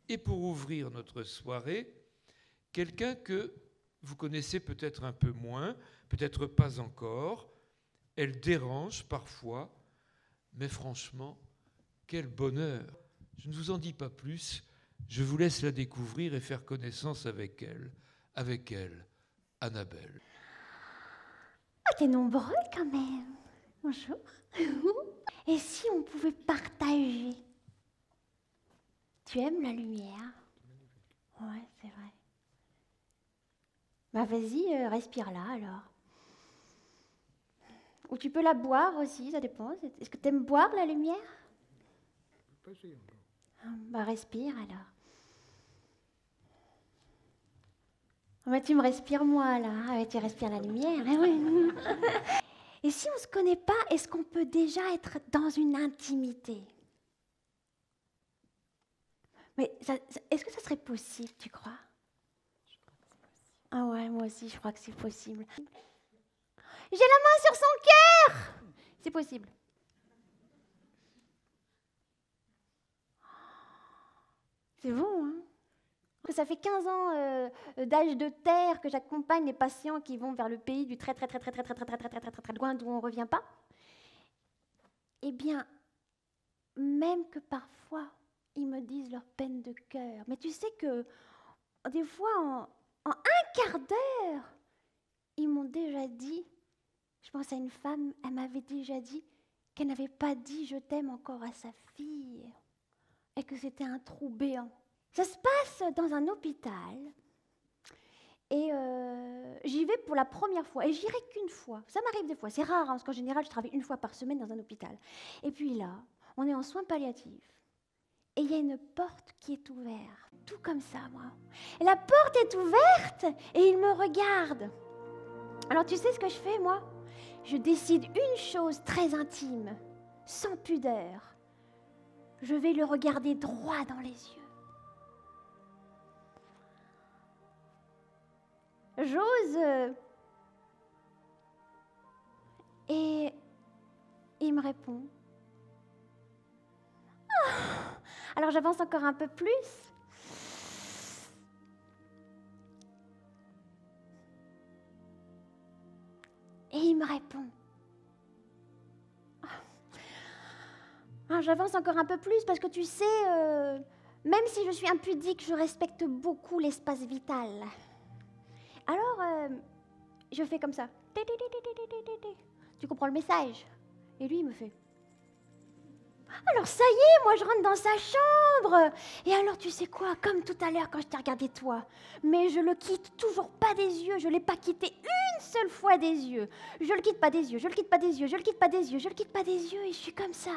Et pour ouvrir notre soirée, quelqu'un que vous connaissez peut-être un peu moins, peut-être pas encore. Elle dérange parfois, mais franchement, quel bonheur. Je ne vous en dis pas plus, je vous laisse la découvrir et faire connaissance avec elle. Avec elle, Annabelle. Ah, t'es nombreux quand même. Bonjour. Et si on pouvait partager? Tu aimes la lumière? Ouais, c'est vrai. Bah vas-y, respire là alors. Ou tu peux la boire aussi, ça dépend. Est-ce que tu aimes boire la lumière? Pas sûr encore. Bah respire alors. Ah bah tu me respires moi là, ah, ouais, tu respires la lumière. Ah ouais. Et si on ne se connaît pas, est-ce qu'on peut déjà être dans une intimité? Mais est-ce que ça serait possible, tu crois? Ah ouais, moi aussi, je crois que c'est possible. J'ai la main sur son cœur! C'est possible. C'est bon, hein? Que ça fait 15 ans d'âge de terre que j'accompagne les patients qui vont vers le pays du très loin d'où on ne revient pas. Eh bien, même que parfois, ils me disent leur peine de cœur. Mais tu sais que des fois, en un quart d'heure, ils m'ont déjà dit, je pense à une femme, elle m'avait déjà dit qu'elle n'avait pas dit je t'aime encore à sa fille et que c'était un trou béant. Ça se passe dans un hôpital et j'y vais pour la première fois et j'irai qu'une fois. Ça m'arrive des fois, c'est rare hein, parce qu'en général je travaille une fois par semaine dans un hôpital. Et puis là, on est en soins palliatifs et il y a une porte qui est ouverte, tout comme ça moi. Et la porte est ouverte et il me regarde. Alors tu sais ce que je fais moi? Je décide une chose très intime, sans pudeur. Je vais le regarder droit dans les yeux. J'ose. Et il me répond. Oh. Alors j'avance encore un peu plus. Et il me répond. Alors j'avance encore un peu plus parce que tu sais, même si je suis impudique, je respecte beaucoup l'espace vital. Alors, je fais comme ça. Tu comprends le message? Et lui, il me fait. Alors ça y est, moi je rentre dans sa chambre. Et alors tu sais quoi, comme tout à l'heure quand je t'ai regardé toi, mais je le quitte toujours pas des yeux, je l'ai pas quitté une seule fois des yeux. Je le quitte pas des yeux, je le quitte pas des yeux, je le quitte pas des yeux, je le quitte pas des yeux et je suis comme ça.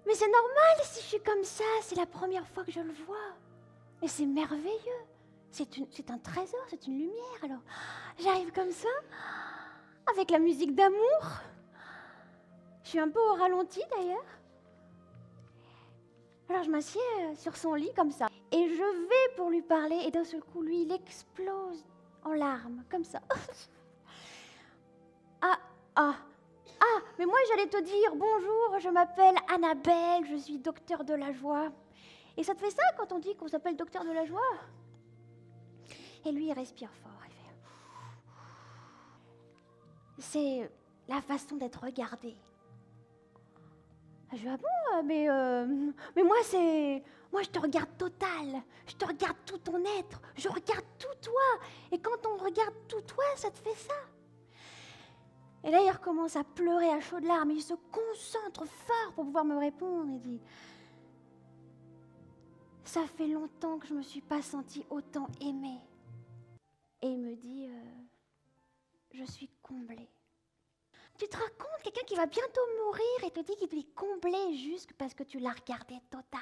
Mais c'est normal si je suis comme ça, c'est la première fois que je le vois. Et c'est merveilleux, c'est un trésor, c'est une lumière. Alors j'arrive comme ça, avec la musique d'amour. Je suis un peu au ralenti d'ailleurs. Alors je m'assieds sur son lit comme ça. Et je vais pour lui parler et d'un seul coup, lui, il explose en larmes, comme ça. Mais moi j'allais te dire, bonjour, je m'appelle Annabelle, je suis docteur de la joie. Et ça te fait ça quand on dit qu'on s'appelle docteur de la joie? Et lui, il respire fort. Il fait... C'est la façon d'être regardé. Je dis, ah bon, mais moi, moi, je te regarde total. Je te regarde tout ton être. Je regarde tout toi. Et quand on regarde tout toi, ça te fait ça. Et là, il recommence à pleurer à chaudes larmes. Il se concentre fort pour pouvoir me répondre. Il dit, ça fait longtemps que je ne me suis pas sentie autant aimée. Et il me dit, je suis comblée. Tu te rends compte, quelqu'un qui va bientôt mourir et te dit qu'il est comblé juste parce que tu l'as regardé total.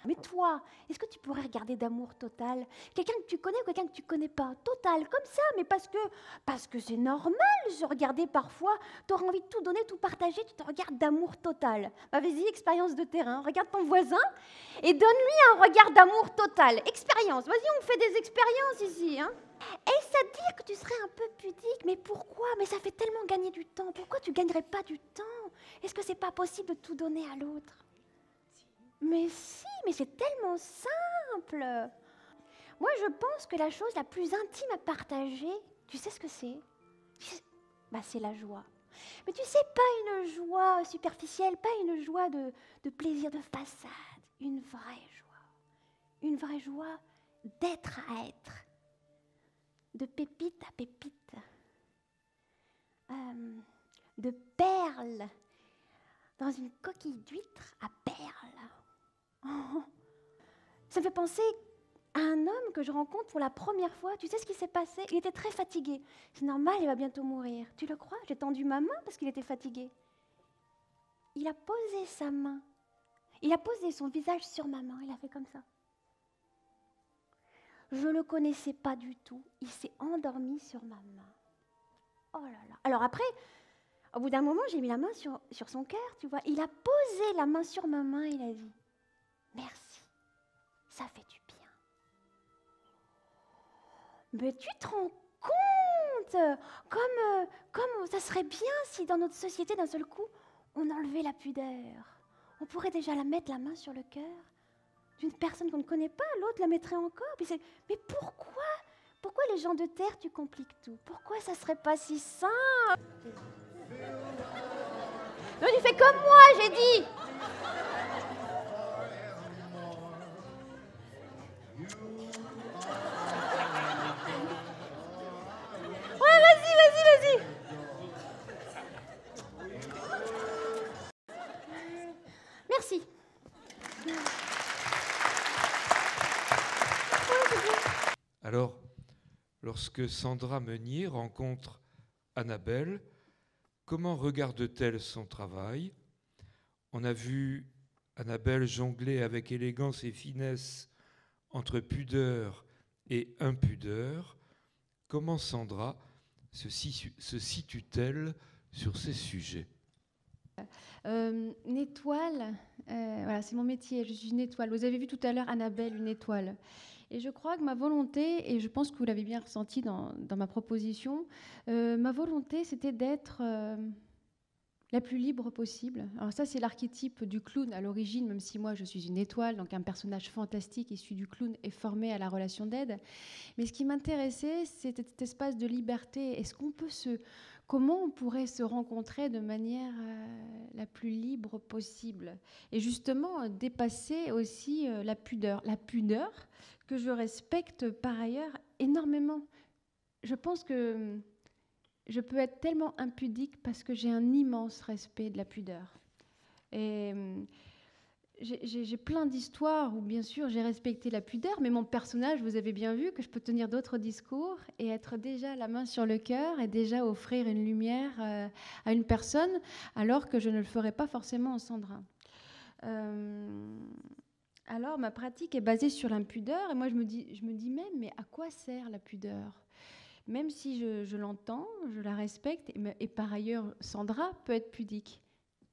Mais toi, est-ce que tu pourrais regarder d'amour total? Quelqu'un que tu connais ou quelqu'un que tu connais pas? Total, comme ça, mais parce que c'est normal de se regarder parfois. Tu auras envie de tout donner, tout partager, tu te regardes d'amour total. Bah, vas-y, expérience de terrain. Regarde ton voisin et donne-lui un regard d'amour total. Expérience, vas-y, on fait des expériences ici. Hein. Est-ce à dire que tu serais un peu pudique? Mais pourquoi? Mais ça fait tellement gagner du temps. Pourquoi tu gagnerais pas du temps? Est-ce que c'est pas possible de tout donner à l'autre? Mais si, mais c'est tellement simple. Moi, je pense que la chose la plus intime à partager, tu sais ce que c'est? C'est la joie. Mais tu sais, pas une joie superficielle, pas une joie de plaisir de façade, une vraie joie. Une vraie joie d'être à être, de pépite à pépite, de perle dans une coquille d'huître à perle. Ça me fait penser à un homme que je rencontre pour la première fois. Tu sais ce qui s'est passé? Il était très fatigué. C'est normal, il va bientôt mourir. Tu le crois? J'ai tendu ma main parce qu'il était fatigué. Il a posé sa main. Il a posé son visage sur ma main. Il a fait comme ça. Je ne le connaissais pas du tout. Il s'est endormi sur ma main. Oh là là. Alors après, au bout d'un moment, j'ai mis la main sur son cœur, tu vois. Il a posé la main sur ma main. Il a dit « Merci, ça fait du bien. » Mais tu te rends compte comme ça serait bien si dans notre société, d'un seul coup, on enlevait la pudeur. On pourrait déjà la mettre la main sur le cœur d'une personne qu'on ne connaît pas, l'autre la mettrait encore. Mais pourquoi les gens de terre, tu compliques tout? Pourquoi ça serait pas si simple? Non, tu fais comme moi, j'ai dit. Vas-y. Merci. Alors, lorsque Sandra Meunier rencontre Annabelle, comment regarde-t-elle son travail? On a vu Annabelle jongler avec élégance et finesse entre pudeur et impudeur. Comment Sandra se situe-t-elle sur ces sujets? Une étoile, voilà, c'est mon métier, je suis une étoile. Vous avez vu tout à l'heure Annabelle, une étoile. Et je crois que ma volonté, et je pense que vous l'avez bien ressenti dans ma proposition, ma volonté, c'était d'être la plus libre possible. Alors ça, c'est l'archétype du clown à l'origine, même si moi, je suis une étoile, donc un personnage fantastique issu du clown et formé à la relation d'aide. Mais ce qui m'intéressait, c'était cet espace de liberté. Comment on pourrait se rencontrer de manière la plus libre possible? Et justement, dépasser aussi la pudeur. La pudeur que je respecte par ailleurs énormément. Je pense que je peux être tellement impudique parce que j'ai un immense respect de la pudeur. Et j'ai plein d'histoires où, bien sûr, j'ai respecté la pudeur, mais mon personnage, vous avez bien vu que je peux tenir d'autres discours et être déjà la main sur le cœur et déjà offrir une lumière à une personne, alors que je ne le ferais pas forcément en Sandra. Alors, ma pratique est basée sur l'impudeur, et moi, je me dis même, mais à quoi sert la pudeur? Même si je l'entends, je la respecte, et par ailleurs, Sandra peut être pudique.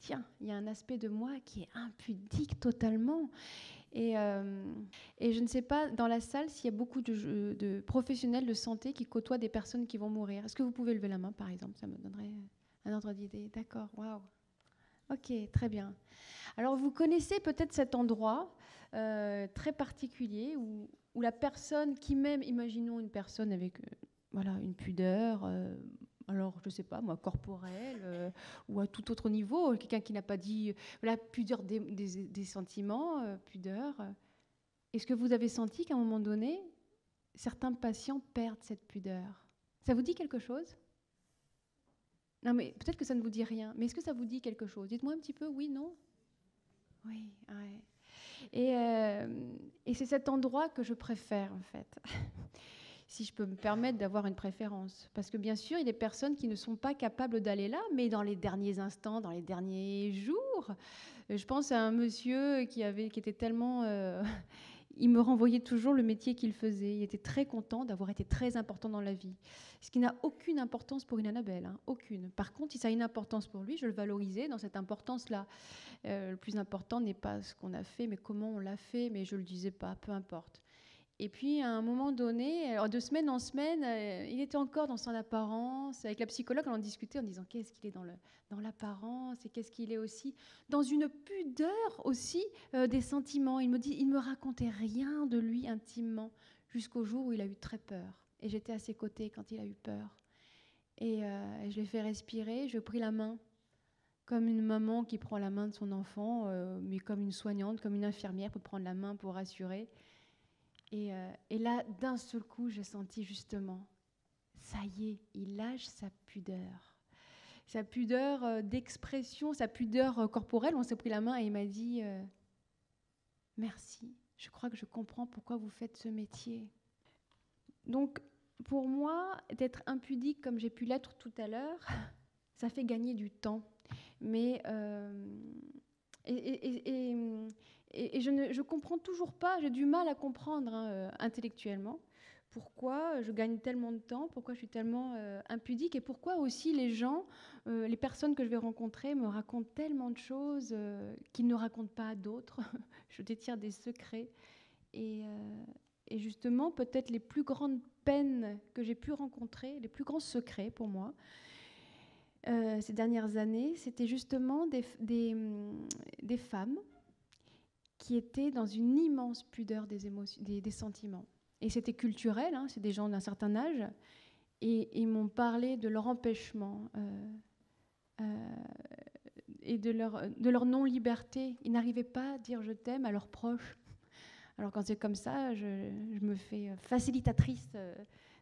Tiens, il y a un aspect de moi qui est impudique totalement. Et je ne sais pas, dans la salle, s'il y a beaucoup de professionnels de santé qui côtoient des personnes qui vont mourir. Est-ce que vous pouvez lever la main, par exemple? Ça me donnerait un ordre d'idée. D'accord, waouh. Ok, très bien. Alors, vous connaissez peut-être cet endroit très particulier où la personne qui même, imaginons une personne avec une pudeur, alors je ne sais pas moi, corporelle ou à tout autre niveau, quelqu'un qui n'a pas dit pudeur des sentiments, pudeur. Est-ce que vous avez senti qu'à un moment donné, certains patients perdent cette pudeur? Ça vous dit quelque chose? Non, mais peut-être que ça ne vous dit rien, mais est-ce que ça vous dit quelque chose? Dites-moi un petit peu, oui, non? Oui, ouais. Et c'est cet endroit que je préfère, en fait. Si je peux me permettre d'avoir une préférence. Parce que bien sûr, il y a des personnes qui ne sont pas capables d'aller là, mais dans les derniers instants, dans les derniers jours, je pense à un monsieur qui était tellement... il me renvoyait toujours le métier qu'il faisait. Il était très content d'avoir été très important dans la vie. Ce qui n'a aucune importance pour une Annabelle, hein, aucune. Par contre, si ça a une importance pour lui, je le valorisais dans cette importance-là. Le plus important n'est pas ce qu'on a fait, mais comment on l'a fait, mais je ne le disais pas, peu importe. Et puis, à un moment donné, alors de semaine en semaine, il était encore dans son apparence. Avec la psychologue, on en discutait en disant qu'est-ce qu'il est dans l'apparence et qu'est-ce qu'il est aussi dans une pudeur aussi des sentiments. Il me racontait rien de lui intimement jusqu'au jour où il a eu très peur. Et j'étais à ses côtés quand il a eu peur. Et je l'ai fait respirer, je lui ai pris la main, comme une maman qui prend la main de son enfant, mais comme une soignante, comme une infirmière pour prendre la main pour rassurer. Et là, d'un seul coup, j'ai senti justement, ça y est, il lâche sa pudeur d'expression, sa pudeur corporelle. On s'est pris la main et il m'a dit merci, je crois que je comprends pourquoi vous faites ce métier. Donc, pour moi, d'être impudique comme j'ai pu l'être tout à l'heure, ça fait gagner du temps. Mais et je ne comprends toujours pas, j'ai du mal à comprendre intellectuellement pourquoi je gagne tellement de temps, pourquoi je suis tellement impudique et pourquoi aussi les gens, les personnes que je vais rencontrer me racontent tellement de choses qu'ils ne racontent pas à d'autres. Je détiens des secrets et justement peut-être les plus grandes peines que j'ai pu rencontrer, les plus grands secrets pour moi, ces dernières années, c'était justement des femmes qui étaient dans une immense pudeur des sentiments. Et c'était culturel, hein, c'est des gens d'un certain âge, et ils m'ont parlé de leur empêchement et de leur non-liberté. Ils n'arrivaient pas à dire « je t'aime » à leurs proches. Alors quand c'est comme ça, je me fais facilitatrice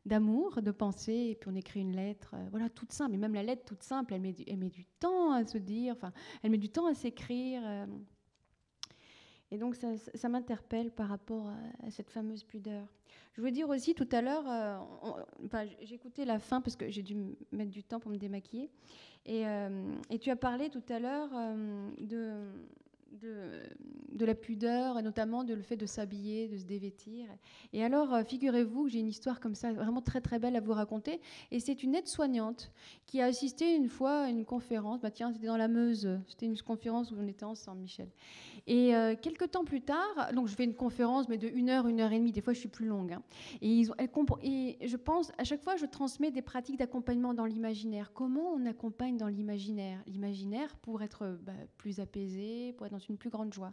d'amour, de pensée, et puis on écrit une lettre, voilà, toute simple. Et même la lettre toute simple, elle met du temps à se dire, enfin, elle met du temps à s'écrire. Et donc ça m'interpelle par rapport à cette fameuse pudeur. Je voulais dire aussi tout à l'heure, j'ai écouté la fin parce que j'ai dû mettre du temps pour me démaquiller. Et tu as parlé tout à l'heure de la pudeur, et notamment de le fait de s'habiller, de se dévêtir. Et alors, figurez-vous que j'ai une histoire comme ça, vraiment très très belle à vous raconter. Et c'est une aide-soignante qui a assisté une fois à une conférence. Bah tiens, c'était dans la Meuse. C'était une conférence où on était ensemble, Michel. Et quelques temps plus tard, donc je fais une conférence, mais de 1 heure, 1 heure et demie. Des fois, je suis plus longue. Hein. Et je pense, à chaque fois, je transmets des pratiques d'accompagnement dans l'imaginaire. Comment on accompagne dans l'imaginaire ? L'imaginaire pour être plus apaisé, pour être dans une plus grande joie.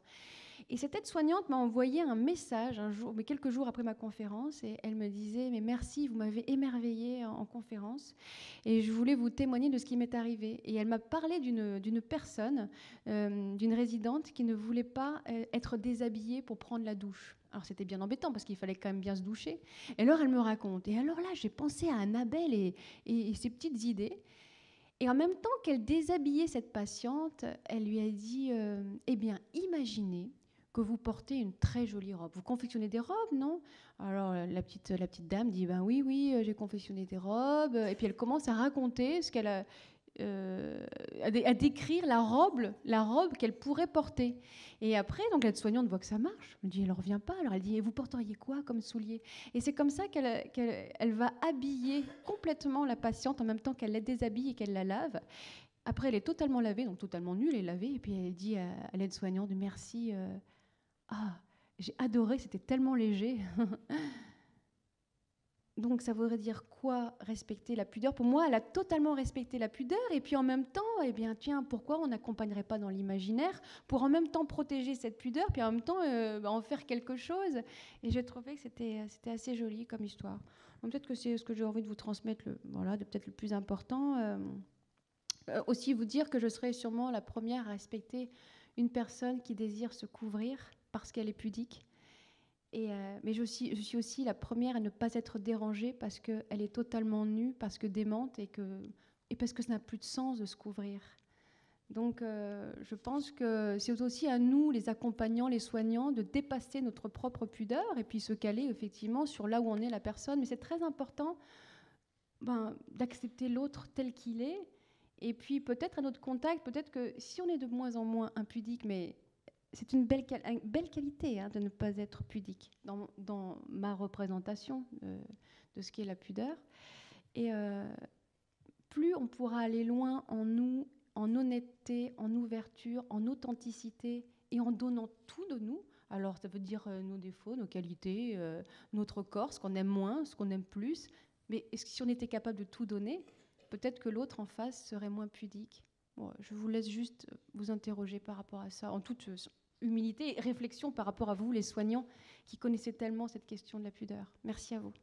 Et cette aide-soignante m'a envoyé un message un jour, mais quelques jours après ma conférence, et elle me disait « Mais merci, vous m'avez émerveillée en conférence, et je voulais vous témoigner de ce qui m'est arrivé. » Et elle m'a parlé d'une personne, d'une résidente qui ne voulait pas être déshabillée pour prendre la douche. Alors c'était bien embêtant parce qu'il fallait quand même bien se doucher. Et alors elle me raconte. Et alors là, j'ai pensé à Annabelle et ses petites idées. Et en même temps qu'elle déshabillait cette patiente, elle lui a dit « Eh bien, imaginez que vous portez une très jolie robe. Vous confectionnez des robes, non ?» Alors la petite dame dit « Ben oui, j'ai confectionné des robes. » Et puis elle commence à raconter ce qu'elle a... à décrire la robe qu'elle pourrait porter. Et après, donc l'aide-soignante voit que ça marche. Elle dit, elle ne revient pas. Alors elle dit, et vous porteriez quoi comme souliers ? Et c'est comme ça qu'elle va habiller complètement la patiente en même temps qu'elle la déshabille et qu'elle la lave. Après, elle est totalement lavée, donc totalement nue, elle est lavée. Et puis elle dit à l'aide-soignante, merci. J'ai adoré, c'était tellement léger. Donc ça voudrait dire quoi, respecter la pudeur ? Pour moi, elle a totalement respecté la pudeur. Et puis en même temps, eh bien, tiens, pourquoi on n'accompagnerait pas dans l'imaginaire pour en même temps protéger cette pudeur, puis en même temps en faire quelque chose ? Et j'ai trouvé que c'était assez joli comme histoire. Donc peut-être que c'est ce que j'ai envie de vous transmettre, peut-être le plus important. Aussi vous dire que je serai sûrement la première à respecter une personne qui désire se couvrir parce qu'elle est pudique. Mais je suis aussi la première à ne pas être dérangée parce qu'elle est totalement nue, parce que démente et parce que ça n'a plus de sens de se couvrir. Donc je pense que c'est aussi à nous, les accompagnants, les soignants, de dépasser notre propre pudeur et puis se caler effectivement sur là où en est la personne. Mais c'est très important d'accepter l'autre tel qu'il est. Et puis peut-être à notre contact, peut-être que si on est de moins en moins impudique, mais c'est une belle qualité de ne pas être pudique dans ma représentation de ce qu'est la pudeur. Et plus on pourra aller loin en nous, en honnêteté, en ouverture, en authenticité et en donnant tout de nous. Alors, ça veut dire nos défauts, nos qualités, notre corps, ce qu'on aime moins, ce qu'on aime plus. Mais est-ce que si on était capable de tout donner, peut-être que l'autre en face serait moins pudique. Bon, je vous laisse juste vous interroger par rapport à ça, en toute humilité et réflexion par rapport à vous, les soignants, qui connaissez tellement cette question de la pudeur. Merci à vous.